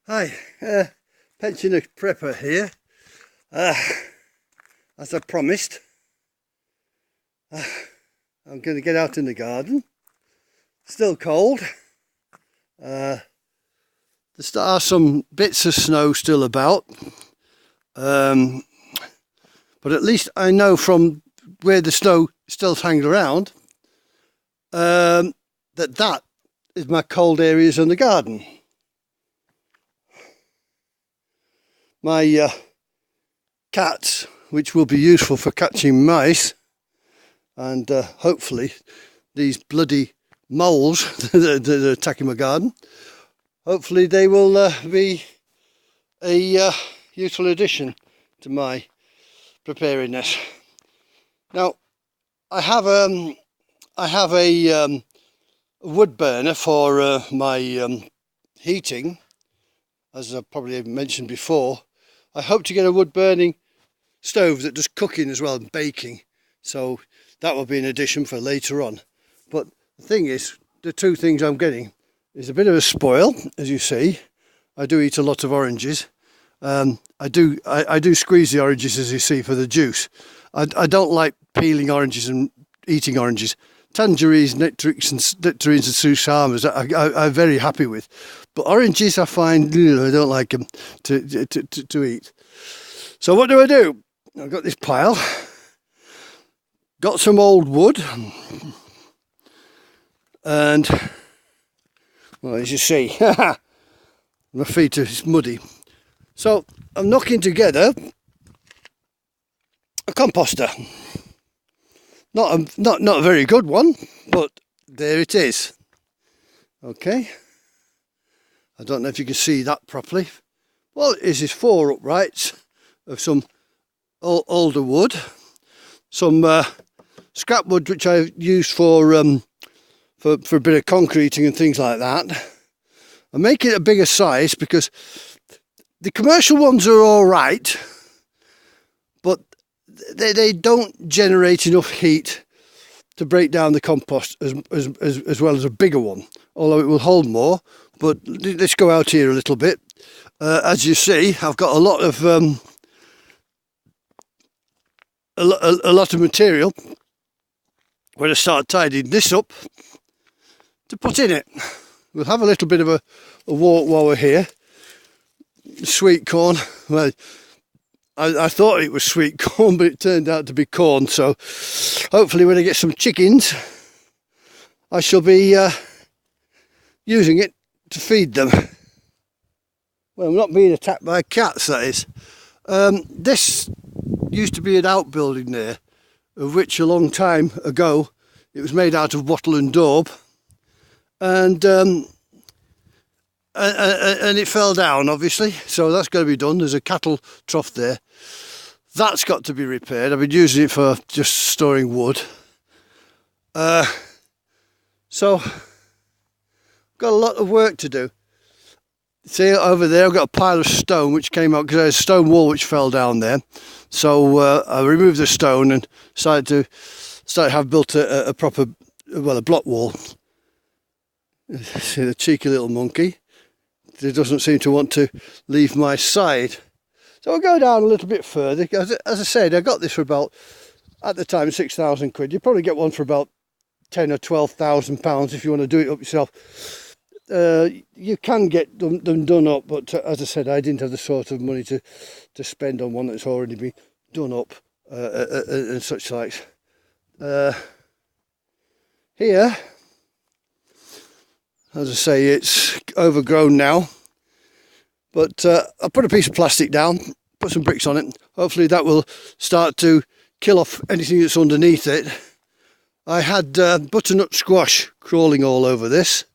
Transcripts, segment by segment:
Hi, pensioner prepper here. As I promised, I'm going to get out in the garden. Still cold. There are some bits of snow still about, but at least I know from where the snow still hangs around that is my cold areas in the garden. My cats, which will be useful for catching mice, and hopefully these bloody moles that are attacking my garden, hopefully they will be a useful addition to my preparedness. Now, I have a wood burner for my heating, as I probably mentioned before. I hope to get a wood burning stove that does cooking as well and baking, so that will be an addition for later on. But the thing is, the two things I'm getting is a bit of a spoil. As you see, I do eat a lot of oranges. I do squeeze the oranges, as you see, for the juice. I don't like peeling oranges and eating oranges. Tangerines, nectarines and susamas I'm very happy with, but oranges I find I don't like them to eat. So what do? I've got this pile, got some old wood, and well, as you see, my feet are muddy. So I'm knocking together a composter. Not a very good one, but there it is. Okay. I don't know if you can see that properly. Well, it is 4 uprights of some older wood, some scrap wood which I've used for a bit of concreting and things like that. I make it a bigger size because the commercial ones are all right, but they don't generate enough heat to break down the compost as well as a bigger one, although it will hold more. But let's go out here a little bit. As you see, I've got a lot of material. When I start tidying this up to put in it, we'll have a little bit of a walk while we're here. Sweet corn. Well, I thought it was sweet corn, but it turned out to be corn. So hopefully when I get some chickens, I shall be using it to feed them. Well, I'm not being attacked by cats, that is. This used to be an outbuilding there, of which a long time ago it was made out of wattle and daub, and it fell down, obviously, so that's got to be done. There's a cattle trough there. That's got to be repaired. I've been using it for just storing wood. So, got a lot of work to do. See over there, I've got a pile of stone which came out because there's a stone wall which fell down there. So I removed the stone and started to have built a proper, well, a block wall. See the cheeky little monkey. He doesn't seem to want to leave my side. So I'll go down a little bit further. As I said, I got this for about, at the time, 6,000 quid. You probably get one for about 10 or 12,000 pounds if you want to do it up yourself. You can get them done up, but as I said, I didn't have the sort of money to spend on one that's already been done up and such like. Here, as I say, it's overgrown now, but I put a piece of plastic down, put some bricks on it. Hopefully that will start to kill off anything that's underneath it. I had butternut squash crawling all over this.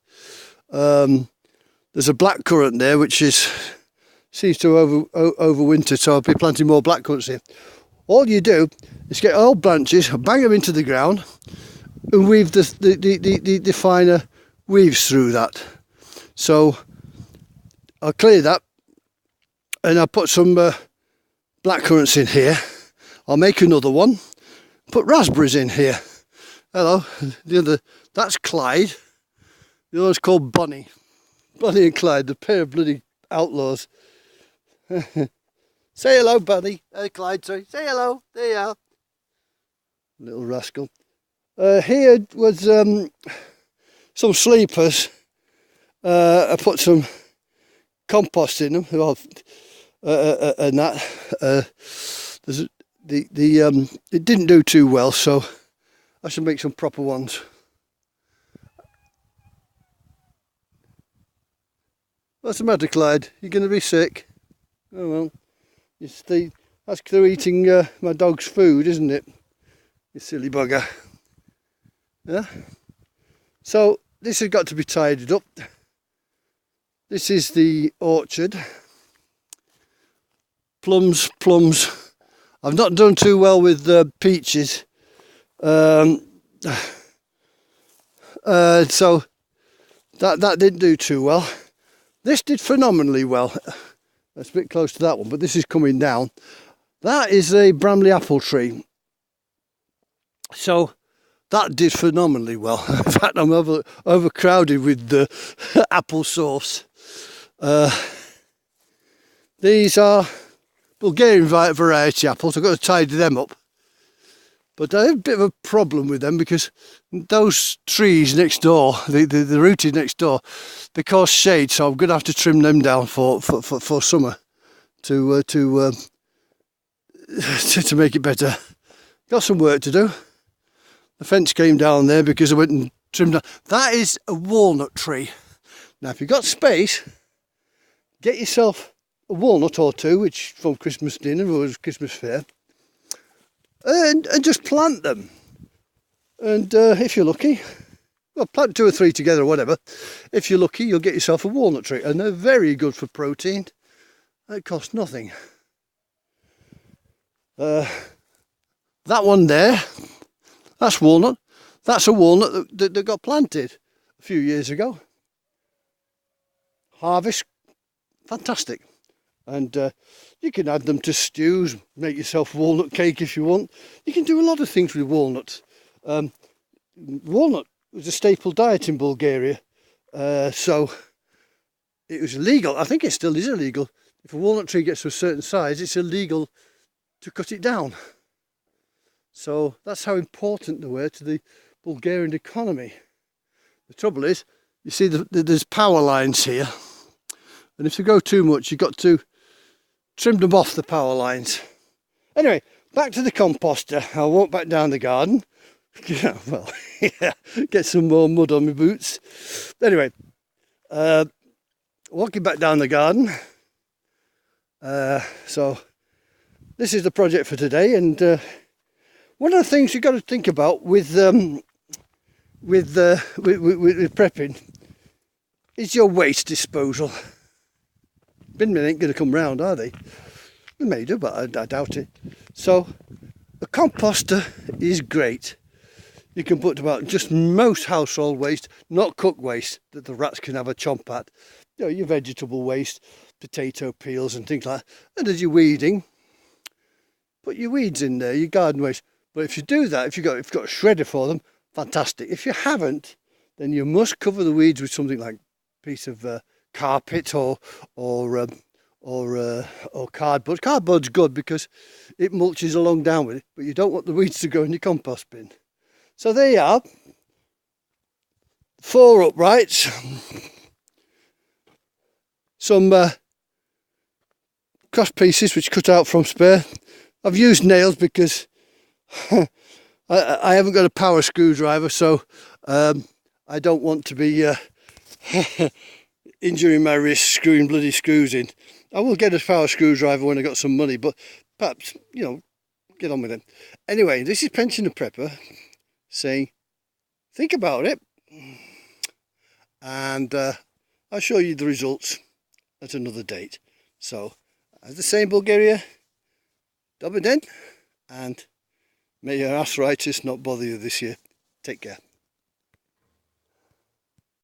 There's a blackcurrant there which seems to overwinter, so I'll be planting more blackcurrants here. All you do is get old branches, bang them into the ground, and weave the finer weaves through that. So I'll clear that, and I'll put some blackcurrants in here. I'll make another one, put raspberries in here. Hello, that's Clyde. The other's called Bonnie. Bonnie and Clyde, the pair of bloody outlaws. Say hello, buddy. Clyde, sorry. Say hello. There you are. Little rascal. Here was some sleepers. I put some compost in them. Well, and that. It didn't do too well, so I should make some proper ones. What's the matter, Clyde? You're going to be sick? Oh well. That's through eating my dog's food, isn't it? You silly bugger. Yeah. So this has got to be tidied up. This is the orchard. Plums. I've not done too well with peaches. So that didn't do too well. This did phenomenally well. That's a bit close to that one, but this is coming down. That is a Bramley apple tree. So that did phenomenally well. In fact, I'm overcrowded with the apple sauce. These are Bulgarian variety apples. I've got to tidy them up. But I have a bit of a problem with them because those trees next door, the rooted next door, they cause shade, so I'm going to have to trim them down for summer to make it better. Got some work to do. The fence came down there because I went and trimmed down. That is a walnut tree. Now, if you've got space, get yourself a walnut or two, which from Christmas dinner or Christmas fair. And just plant them, and if you're lucky, well, plant 2 or 3 together or whatever. If you're lucky, you'll get yourself a walnut tree, and they're very good for protein. It costs nothing. That one there, that's walnut. That's a walnut that got planted a few years ago. Harvest, fantastic. And you can add them to stews, make yourself walnut cake if you want. You can do a lot of things with walnuts. Walnut was a staple diet in Bulgaria, so it was illegal. I think it still is illegal. If a walnut tree gets to a certain size, it's illegal to cut it down. So that's how important they were to the Bulgarian economy. The trouble is, you see, there's power lines here, and if you go too much, you've got to trim them off the power lines. Anyway, back to the composter. I'll walk back down the garden. Yeah, well, yeah, get some more mud on my boots. Anyway, walking back down the garden. So this is the project for today, and one of the things you've got to think about with prepping is your waste disposal. Bin men ain't going to come round, are they? They may do, but I doubt it. So a composter is great. You can put about just most household waste, not cooked waste that the rats can have a chomp at. You know, your vegetable waste, potato peels and things like that. And as you're weeding, put your weeds in there, your garden waste. But if you do that, if you've got a shredder for them, fantastic. If you haven't, then you must cover the weeds with something like a piece of carpet or cardboard. Cardboard's good because it mulches along down with it, but you don't want the weeds to go in your compost bin. So there you are. 4 uprights, some cross pieces which cut out from spare. I've used nails because I haven't got a power screwdriver, so I don't want to be injuring my wrist screwing bloody screws in. I will get a power screwdriver when I got some money, but perhaps, you know, get on with it. Anyway, this is Pensioner Prepper saying, think about it, and I'll show you the results at another date. So, as they say in Bulgaria, dobar den, and may your arthritis not bother you this year. Take care.